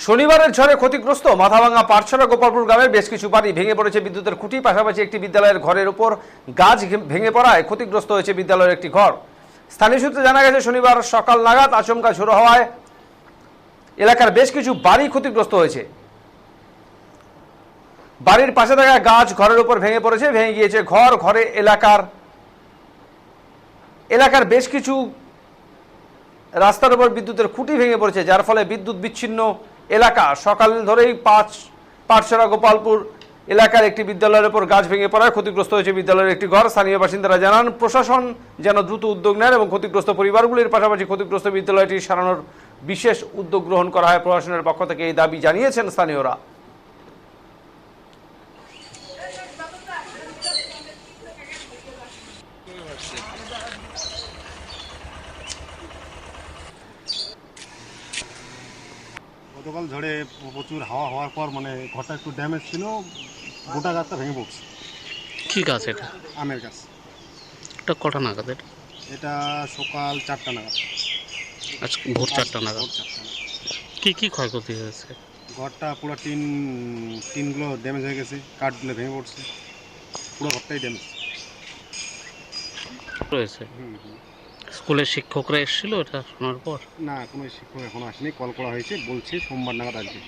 শনিবারের ঝড়ে ক্ষতিগ্রস্ত মাথাভাঙা পাঠশালা গোপালপুর গ্রামের বেশ কিছু বাড়ি ভেঙে পড়েছে বিদ্যুতের খুঁটি, পাশাপাশি একটি বিদ্যালয়ের ঘরের উপর গাছ ভেঙে পড়ায় ক্ষতিগ্রস্ত হয়েছে বিদ্যালয়ের একটি ঘর। স্থানীয় সূত্রে জানা গেছে, শনিবার সকাল নাগাদ আচমকা ঝোড়ো হওয়ায় এলাকার বেশ কিছু বাড়ি ক্ষতিগ্রস্ত হয়েছে। বাড়ির পাশে থাকা গাছ ঘরের উপর ভেঙে পড়েছে, ভেঙে গিয়েছে ঘরে এলাকার বেশ কিছু রাস্তার উপর বিদ্যুতের খুঁটি ভেঙে পড়েছে, যার ফলে বিদ্যুৎ বিচ্ছিন্ন এলাকা। সকাল ধরেই পাঠশালা গোপালপুর এলাকার একটি বিদ্যালয়ের উপর গাছ ভেঙে পড়ায় ক্ষতিগ্রস্ত হয়েছে বিদ্যালয়ের একটি ঘর। স্থানীয় বাসিন্দারা জানান, প্রশাসন যেন দ্রুত উদ্যোগ নেন এবং ক্ষতিগ্রস্ত পরিবারগুলির পাশাপাশি ক্ষতিগ্রস্ত বিদ্যালয়টি সারানোর বিশেষ উদ্যোগ গ্রহণ করা হয়। প্রশাসনের পক্ষ থেকে এই দাবি জানিয়েছেন স্থানীয়রা। গতকাল ঝড়ে প্রচুর হাওয়া হওয়ার পর ঘরটা একটু ড্যামেজ ছিল, গোটা গাছটা ভেঙে পড়ছে। কি গাছ এটা? আমের গাছ। এটা কটা নাগাদ? এটা সকাল 4টা নাগাদ। আচ্ছা, ভোর 4টা নাগাদ। কি কি ক্ষয়ক্ষতি হয়েছে? ঘরটা পুরো টিনগুলো ড্যামেজ হয়ে গেছে, কাঠগুলো ভেঙে পড়ছে, পুরো ঘরটাই ড্যামেজ রয়েছে। স্কুলের শিক্ষকরা এসেছিল এটা শোনার পর? না, কোনো শিক্ষক এখনো আসেনি, কল করা হয়েছে, বলছে সোমবার নাগাদ আসবে।